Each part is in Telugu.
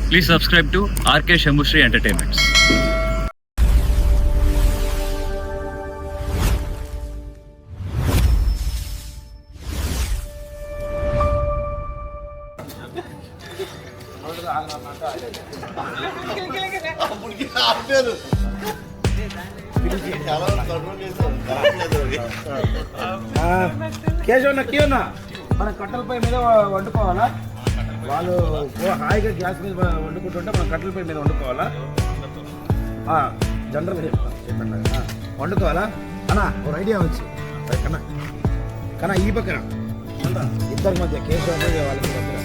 Please subscribe to RK Shamushri Entertainments. కేశవన్న కియన్న మన కట్టెలపై మీద వండుకోవాలా? వాళ్ళు హాయిగా గ్యాస్ మీద వండుకుంటుంటే మనం కట్టెలపై మీద వండుకోవాలా? జనరల్ చెప్పండి వండుకోవాలా అన్నా? ఒక ఐడియా వచ్చి కన్నా కన్నా ఈ పక్కన ఇద్దరి మధ్య కేశవ వాళ్ళకి దగ్గర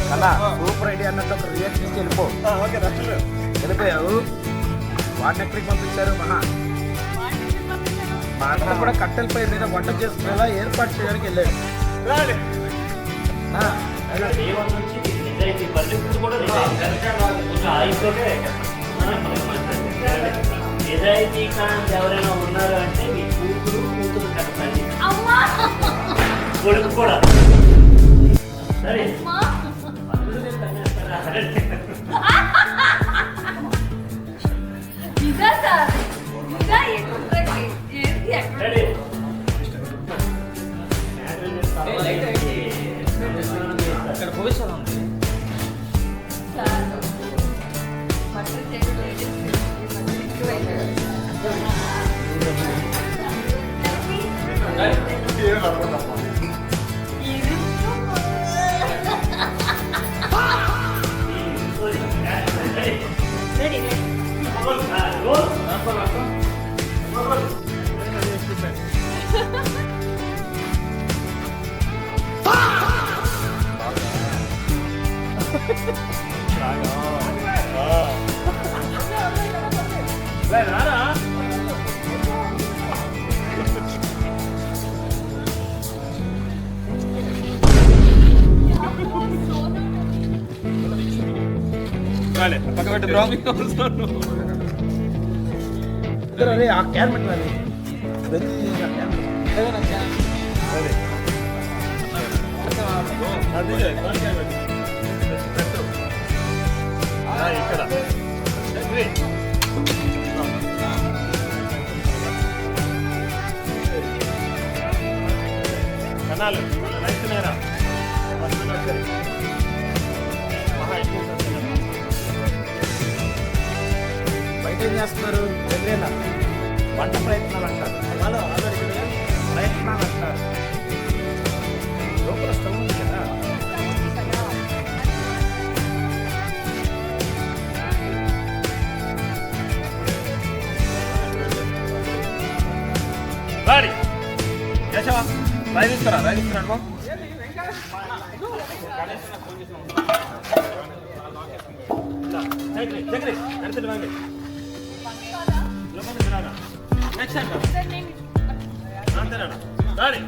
కన్నా సూపర్ ఐడియా అన్నట్టు ఒక రియాక్షన్ ఇచ్చి వెళ్ళిపోయావు. వాడిని ఎక్కడికి పంపించారు? మా అన్న కూడా కట్టెలపై మీద వంట చేసుకునేలా ఏర్పాటు చేయడానికి వెళ్ళాడు. ఎవరైనా ఉన్నారు అంటే మీ కూతురు కట్టండి, కొడుకు కూడా సరే. ఆ క్యాన్ పెట్టాలి. ఇక్కడ కనాలు రైతునేరా బయట ఏం చేస్తున్నారు? ఎదురైనా వంట ప్రయత్నాలు అంటారు, ప్రయత్నాలు అంటారు. లోపల స్టవ్ ఉంది కదా. రాడి కేశవా రైలిస్తారా? రైలిస్తున్నాడు రాడి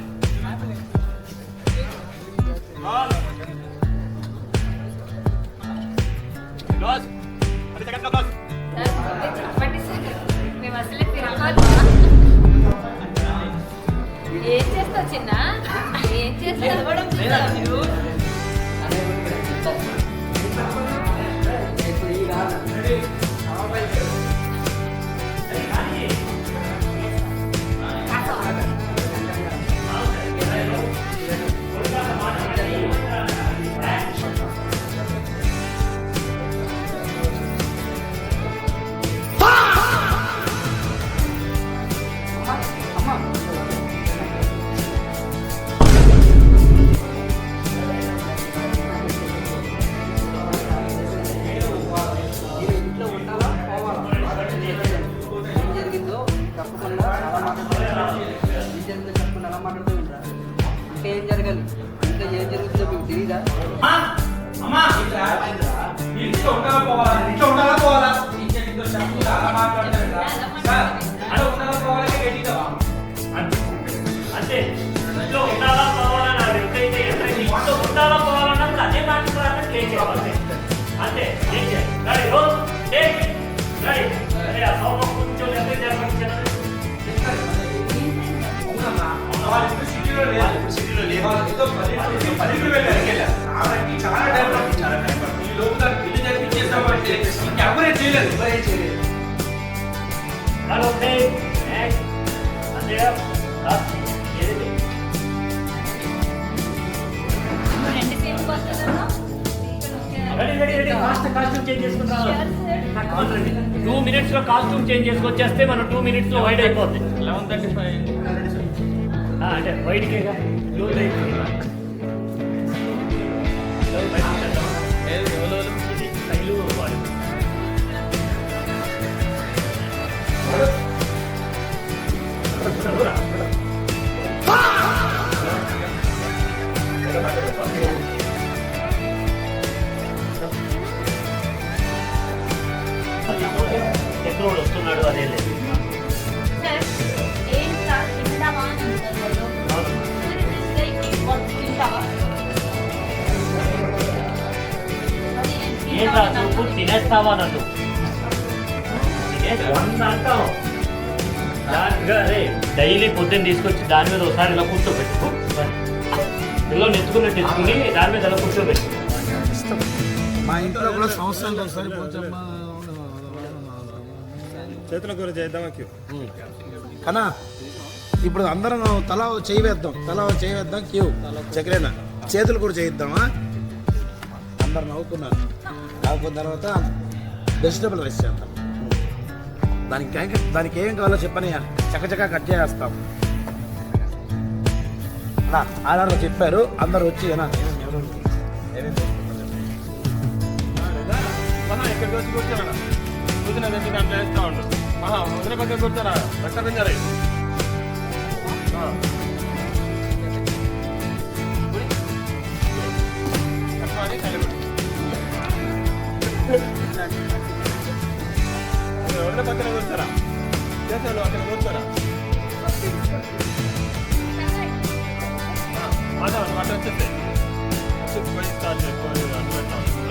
ఏం చేస్తావు చిన్న? ఏం చేస్తావు? హలో అంతే ఏది రెండు సేమ్ వస్తుందన్నా రెడీ కాస్ట్యూమ్ చేంజ్ చేసుకుంటాం 2 minutes లో కాస్ట్యూమ్ చేంజ్ చేసుకొచ్చేస్తే మనం 2 minutes లో వైడ్ అయిపోద్ది 11:35 అంటే వైడ్ కేగా బ్లూ లైట్ స్టైలు వాడు ఎక్కడ వస్తున్నాడు అదే లేదు సార్ ఏంటా తింటావా అని అంటారు వాళ్ళు తింటావా ఏంట్రా నువ్వు తినేస్తావా నన్ను అంటావు అరే డైలీ పొద్దున్న తీసుకొచ్చి దాని మీద ఒకసారి ఇలా కూర్చోబెట్టుకో పిల్లలు ఎత్తుకున్నట్టు ఎత్తుకుని దాని మీద ఇలా కూర్చోబెట్టు మా ఇంట్లో కూడా సంవత్సరానికి ఒకసారి పోచమ్మ చేతుల కూర చేద్దామా కన్నా ఇప్పుడు అందరం తల చేయి వేద్దాం క్యూ చక్రేనా చేతులు కూడా చేయిద్దామా అందరు నవ్వుకున్నారు నవ్వుకున్న తర్వాత వెజిటబుల్ రైస్ చేద్దాం దానికి ఏం కావాలో చెప్పనయ్యా చక్కచక్క కట్ చేస్తాం ఆర్డర్లో చెప్పారు అందరు వచ్చి ఎక్కడికి వచ్చి కూర్చోరా కూర్చున్న దగ్గర దాంట్లో వేస్తా ఉండు వదిలే పక్కన కూర్చోరా రక్త పెంచాలి వదిలే పక్కన కూర్చోరా చేసాను అక్కడ కూర్చోరా అటు వచ్చేస్తే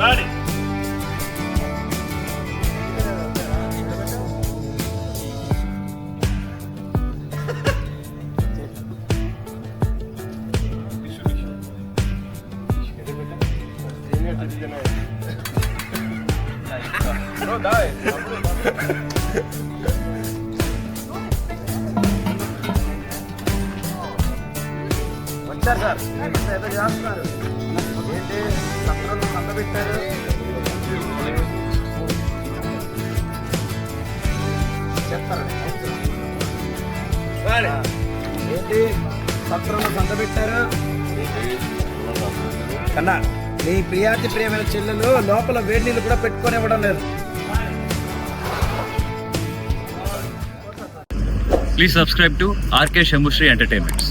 రాడి వచ్చారు సార్ ఏదో చేస్తున్నారు ఏంటి సంతలో పెట్టారు చెప్తారు ఏంటి సంతలో పెట్టారు కన్నా నీ ప్రియాతి ప్రియమైన చెల్లెలు లోపల వేడి నీళ్ళు కూడా పెట్టుకొని ఇవ్వడం లేదు. Please subscribe to RK Shambhushri Entertainments.